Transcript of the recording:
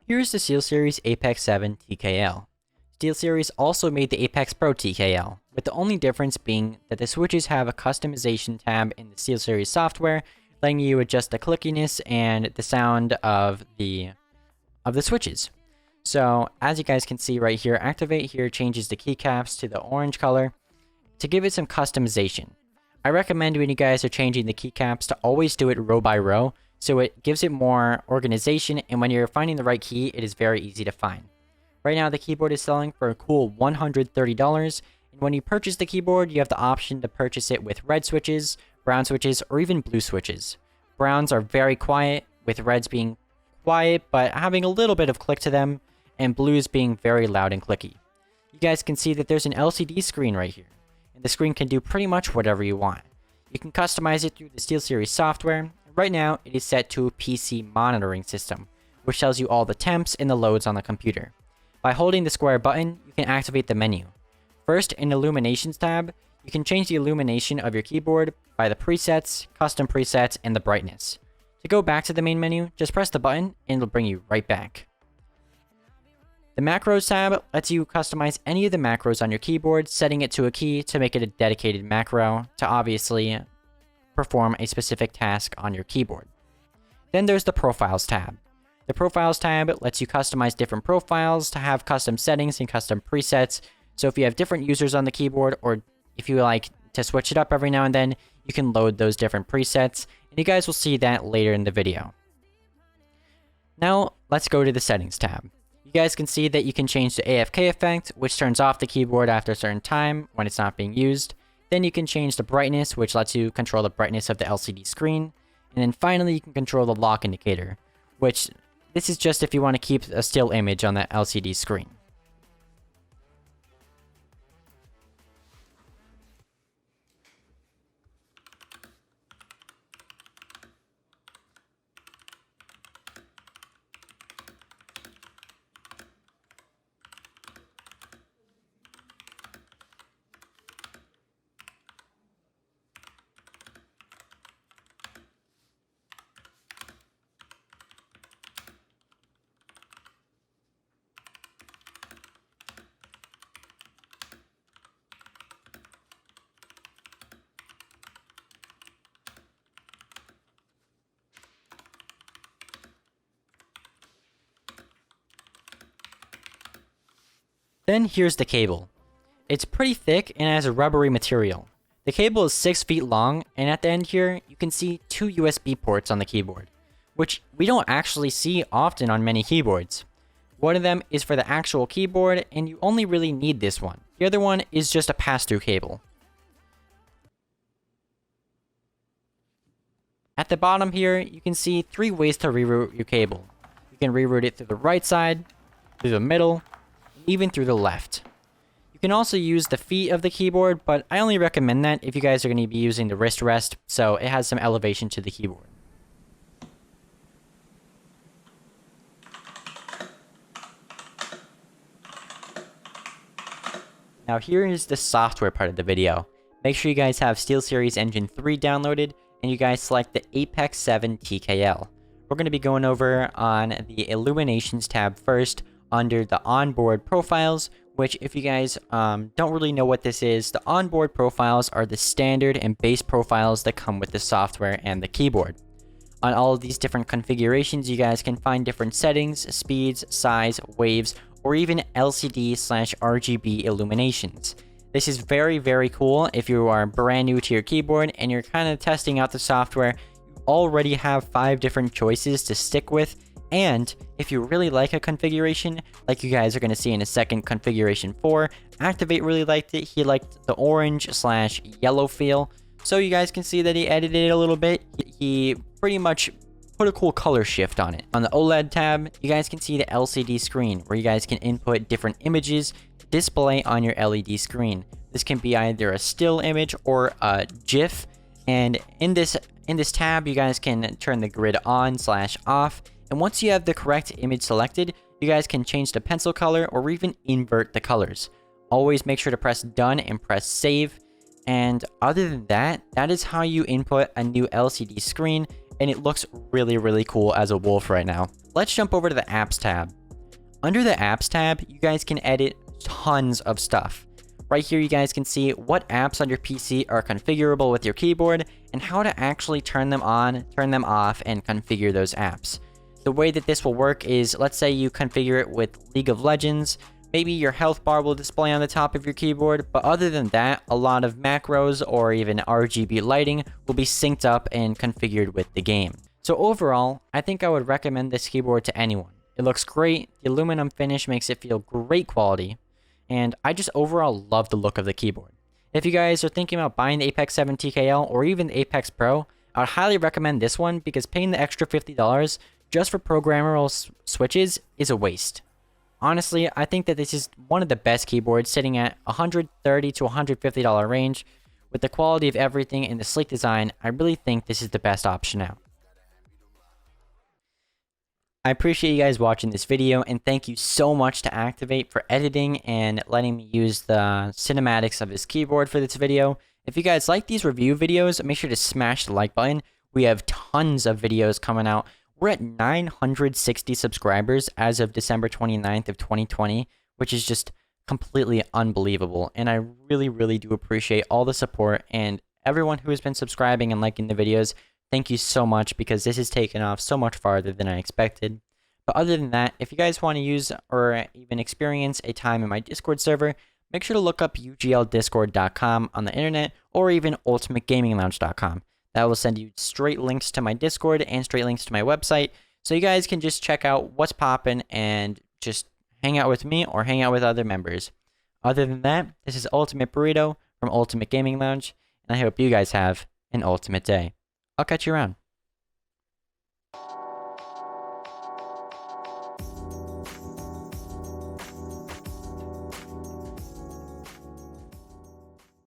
Here's the SteelSeries Apex 7 TKL. SteelSeries also made the Apex Pro TKL, with the only difference being that the switches have a customization tab in the SteelSeries software, letting you adjust the clickiness and the sound of the switches. So as you guys can see right here, Activate here changes the keycaps to the orange color to give it some customization. I recommend when you guys are changing the keycaps to always do it row by row, so it gives it more organization, and when you're finding the right key, it is very easy to find. Right now the keyboard is selling for a cool $130, and when you purchase the keyboard, you have the option to purchase it with red switches, brown switches, or even blue switches. Browns are very quiet, with reds being quiet but having a little bit of click to them, and blues being very loud and clicky. You guys can see that there's an LCD screen right here, and the screen can do pretty much whatever you want. You can customize it through the SteelSeries software. Right now, it is set to a PC monitoring system, which tells you all the temps and the loads on the computer. By holding the square button, you can activate the menu. First, in the Illuminations tab, you can change the illumination of your keyboard by the presets, custom presets, and the brightness. To go back to the main menu, just press the button and it'll bring you right back. The Macros tab lets you customize any of the macros on your keyboard, setting it to a key to make it a dedicated macro to obviously perform a specific task on your keyboard. Then there's the Profiles tab. The Profiles tab lets you customize different profiles to have custom settings and custom presets. So if you have different users on the keyboard, or if you like to switch it up every now and then, you can load those different presets, and you guys will see that later in the video. Now, let's go to the Settings tab. You guys can see that you can change the AFK effect, which turns off the keyboard after a certain time when it's not being used. Then you can change the brightness, which lets you control the brightness of the LCD screen. And then finally, you can control the lock indicator, which this is just if you want to keep a still image on that LCD screen. Then here's the cable. It's pretty thick and has a rubbery material. The cable is 6 feet long, and at the end here, you can see 2 USB ports on the keyboard, which we don't actually see often on many keyboards. One of them is for the actual keyboard, and you only really need this one. The other one is just a pass-through cable. At the bottom here, you can see 3 ways to reroute your cable. You can reroute it through the right side, through the middle, even through the left. You can also use the feet of the keyboard, but I only recommend that if you guys are going to be using the wrist rest, so it has some elevation to the keyboard. Now here is the software part of the video. Make sure you guys have SteelSeries Engine 3 downloaded, and you guys select the Apex 7 TKL. We're going to be going over on the Illuminations tab first, under the onboard profiles, which if you guys don't really know what this is, the onboard profiles are the standard and base profiles that come with the software and the keyboard. On all of these different configurations, you guys can find different settings, speeds, size, waves, or even LCD/RGB illuminations. This is very, very cool if you are brand new to your keyboard and you're kind of testing out the software. You already have 5 different choices to stick with. And if you really like a configuration, like you guys are going to see in a second, configuration 4, Activate really liked it. He liked the orange/yellow feel. So you guys can see that he edited it a little bit. He pretty much put a cool color shift on it. On the OLED tab, you guys can see the LCD screen where you guys can input different images to display on your LED screen. This can be either a still image or a GIF. And in this tab, you guys can turn the grid on/off. And once you have the correct image selected, you guys can change the pencil color or even invert the colors. Always make sure to press done and press save. And other than that, that is how you input a new LCD screen, and it looks really, really cool as a wolf right now. let's jump over to the apps tab. Under the apps tab, you guys can edit tons of stuff. Right here, you guys can see what apps on your PC are configurable with your keyboard and how to actually turn them on, turn them off, and configure those apps. The way that this will work is, let's say you configure it with League of Legends, maybe your health bar will display on the top of your keyboard, but other than that, a lot of macros or even RGB lighting will be synced up and configured with the game. So overall, I think I would recommend this keyboard to anyone. It looks great, the aluminum finish makes it feel great quality, and I just overall love the look of the keyboard. If you guys are thinking about buying the Apex 7 TKL or even the Apex Pro, I would highly recommend this one because paying the extra $50 just for programmable switches is a waste. Honestly, I think that this is one of the best keyboards, sitting at $130 to $150 range. With the quality of everything and the sleek design, I really think this is the best option out. I appreciate you guys watching this video, and thank you so much to Activate for editing and letting me use the cinematics of this keyboard for this video. If you guys like these review videos, make sure to smash the like button. We have tons of videos coming out. We're at 960 subscribers as of December 29th of 2020, which is just completely unbelievable. And I really, really do appreciate all the support and everyone who has been subscribing and liking the videos. Thank you so much, because this has taken off so much farther than I expected. But other than that, if you guys want to use or even experience a time in my Discord server, make sure to look up ugldiscord.com on the internet or even ultimategaminglounge.com. That will send you straight links to my Discord and straight links to my website, so you guys can just check out what's poppin' and just hang out with me or hang out with other members. Other than that, this is Ultimate Burrito from Ultimate Gaming Lounge, and I hope you guys have an ultimate day. I'll catch you around.